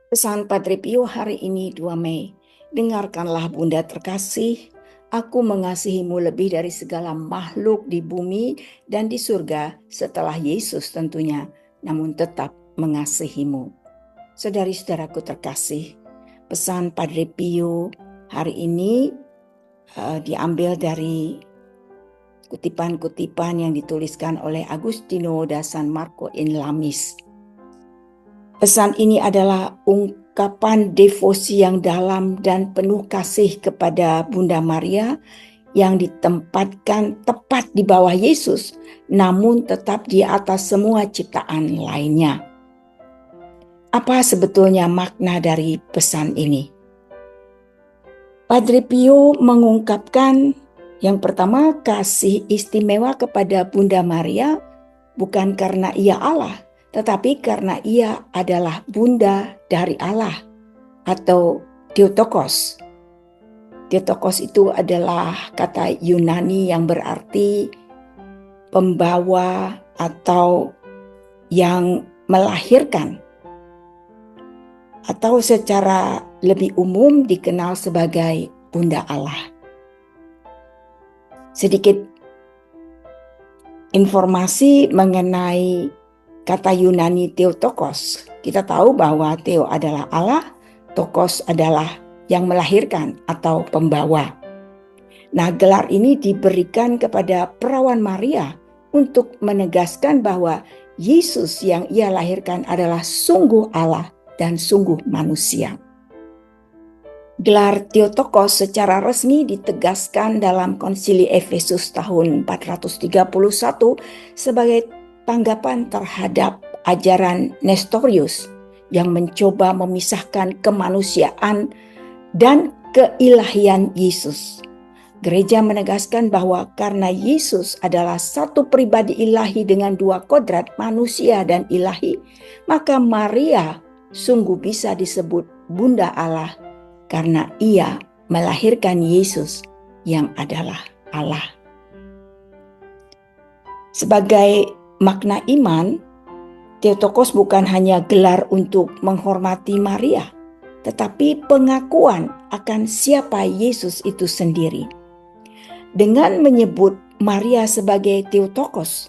Pesan Padre Pio hari ini 2 Mei. Dengarkanlah Bunda terkasih, aku mengasihimu lebih dari segala makhluk di bumi dan di surga setelah Yesus tentunya, namun tetap mengasihimu. Saudari-saudaraku terkasih, pesan Padre Pio hari ini diambil dari kutipan-kutipan yang dituliskan oleh Agustino da San Marco in Lamis. Pesan ini adalah ungkapan devosi yang dalam dan penuh kasih kepada Bunda Maria yang ditempatkan tepat di bawah Yesus, namun tetap di atas semua ciptaan lainnya. Apa sebetulnya makna dari pesan ini? Padre Pio mengungkapkan yang pertama, kasih istimewa kepada Bunda Maria bukan karena ia Allah, tetapi karena ia adalah Bunda dari Allah atau Theotokos. Theotokos itu adalah kata Yunani yang berarti pembawa atau yang melahirkan, atau secara lebih umum dikenal sebagai Bunda Allah. Sedikit informasi mengenai kata Yunani Theotokos. Kita tahu bahwa Theo adalah Allah, Tokos adalah yang melahirkan atau pembawa. Nah, gelar ini diberikan kepada perawan Maria untuk menegaskan bahwa Yesus yang ia lahirkan adalah sungguh Allah dan sungguh manusia. Gelar Theotokos secara resmi ditegaskan dalam Konsili Efesus tahun 431 sebagai tanggapan terhadap ajaran Nestorius yang mencoba memisahkan kemanusiaan dan keilahian Yesus. Gereja menegaskan bahwa karena Yesus adalah satu pribadi ilahi dengan dua kodrat manusia dan ilahi, maka Maria sungguh bisa disebut Bunda Allah karena ia melahirkan Yesus yang adalah Allah. Sebagai makna iman, Theotokos bukan hanya gelar untuk menghormati Maria, tetapi pengakuan akan siapa Yesus itu sendiri. Dengan menyebut Maria sebagai Theotokos,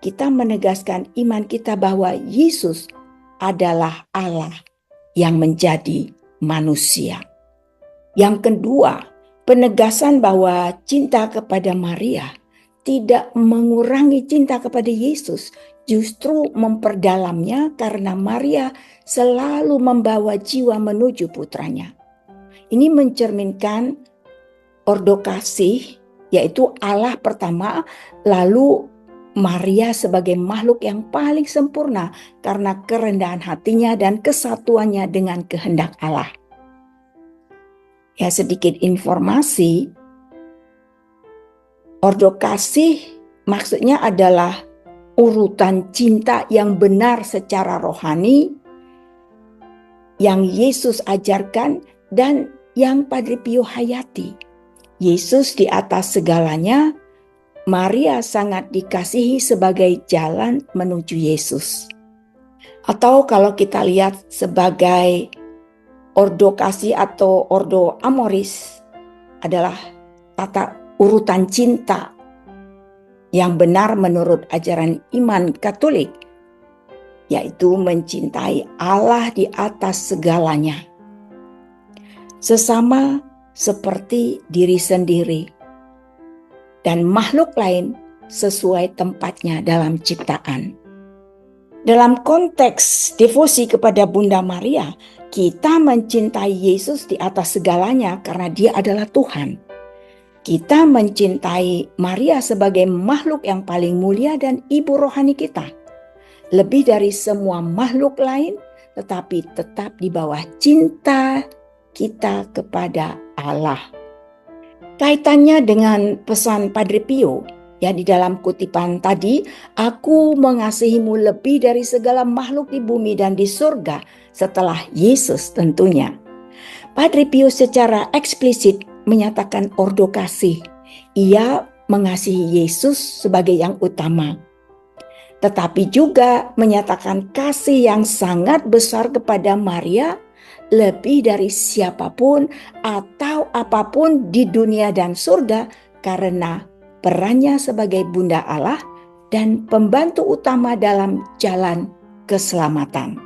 kita menegaskan iman kita bahwa Yesus adalah Allah yang menjadi manusia. Yang kedua, penegasan bahwa cinta kepada Maria tidak mengurangi cinta kepada Yesus, justru memperdalamnya karena Maria selalu membawa jiwa menuju putranya. Ini mencerminkan ordo kasih, yaitu Allah pertama, lalu Maria sebagai makhluk yang paling sempurna karena kerendahan hatinya dan kesatuannya dengan kehendak Allah. Ya, sedikit informasi, ordo kasih maksudnya adalah urutan cinta yang benar secara rohani, yang Yesus ajarkan dan yang Padre Pio hayati. Yesus di atas segalanya, Maria sangat dikasihi sebagai jalan menuju Yesus. Atau kalau kita lihat sebagai ordo kasih atau ordo amoris adalah tata urutan cinta yang benar menurut ajaran iman Katolik, yaitu mencintai Allah di atas segalanya, sesama seperti diri sendiri dan makhluk lain sesuai tempatnya dalam ciptaan. Dalam konteks devosi kepada Bunda Maria, kita mencintai Yesus di atas segalanya karena Dia adalah Tuhan. Kita mencintai Maria sebagai makhluk yang paling mulia dan ibu rohani kita. Lebih dari semua makhluk lain, tetapi tetap di bawah cinta kita kepada Allah. Kaitannya dengan pesan Padre Pio, ya, di dalam kutipan tadi, aku mengasihimu lebih dari segala makhluk di bumi dan di surga setelah Yesus tentunya. Padre Pio secara eksplisit menyatakan ordo kasih. Ia mengasihi Yesus sebagai yang utama. tetapi juga menyatakan kasih yang sangat besar kepada Maria, lebih dari siapapun atau apapun di dunia dan surga, karena perannya sebagai Bunda Allah dan pembantu utama dalam jalan keselamatan.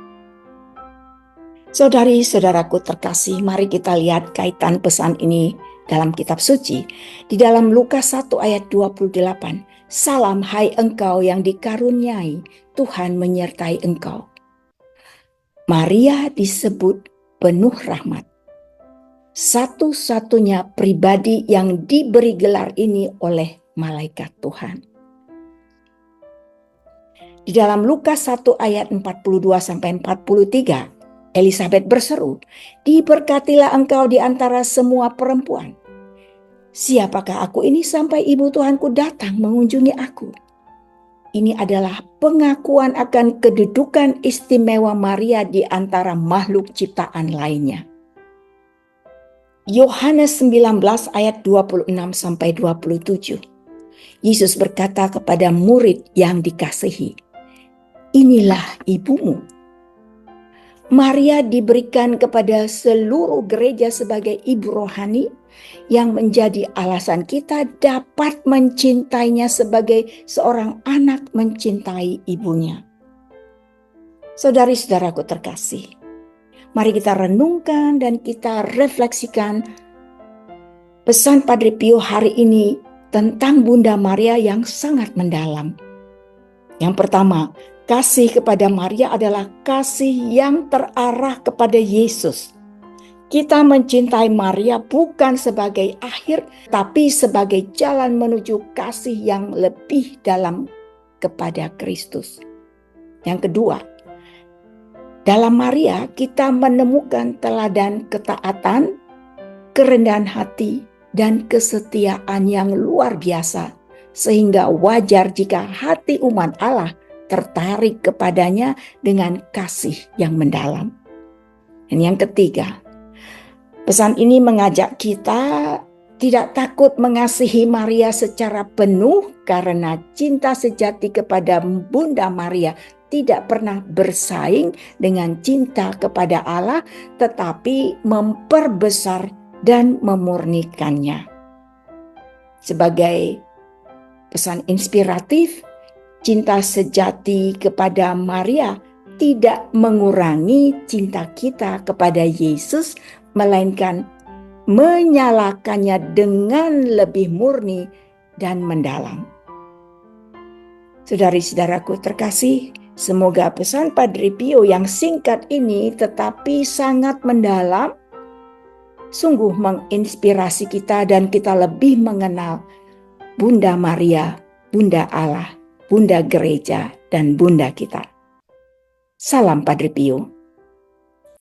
Saudari-saudaraku terkasih, mari kita lihat kaitan pesan ini dalam kitab suci. Di dalam Lukas 1 ayat 28, salam hai engkau yang dikaruniai, Tuhan menyertai engkau. Maria disebut penuh rahmat. Satu-satunya pribadi yang diberi gelar ini oleh malaikat Tuhan. Di dalam Lukas 1 ayat 42-43, Elisabet berseru, diberkatilah engkau di antara semua perempuan. Siapakah aku ini sampai ibu Tuhanku datang mengunjungi aku? Ini adalah pengakuan akan kedudukan istimewa Maria di antara makhluk ciptaan lainnya. Yohanes 19 ayat 26-27. Yesus berkata kepada murid yang dikasihi, inilah ibumu. Maria diberikan kepada seluruh gereja sebagai ibu rohani yang menjadi alasan kita dapat mencintainya sebagai seorang anak mencintai ibunya. Saudari-saudaraku terkasih, mari kita renungkan dan kita refleksikan pesan Padre Pio hari ini tentang Bunda Maria yang sangat mendalam. Yang pertama, kasih kepada Maria adalah kasih yang terarah kepada Yesus. Kita mencintai Maria bukan sebagai akhir, tapi sebagai jalan menuju kasih yang lebih dalam kepada Kristus. Yang kedua, dalam Maria kita menemukan teladan ketaatan, kerendahan hati, dan kesetiaan yang luar biasa, sehingga wajar jika hati umat Allah tertarik kepadanya dengan kasih yang mendalam. Dan yang ketiga, pesan ini mengajak kita tidak takut mengasihi Maria secara penuh, karena cinta sejati kepada Bunda Maria tidak pernah bersaing dengan cinta kepada Allah, tetapi memperbesar dan memurnikannya. Sebagai pesan inspiratif, cinta sejati kepada Maria tidak mengurangi cinta kita kepada Yesus, melainkan menyalakannya dengan lebih murni dan mendalam. Saudari-saudaraku terkasih, semoga pesan Padre Pio yang singkat ini tetapi sangat mendalam, sungguh menginspirasi kita dan kita lebih mengenal Bunda Maria, Bunda Allah, Bunda Gereja, dan Bunda kita. Salam Padre Pio.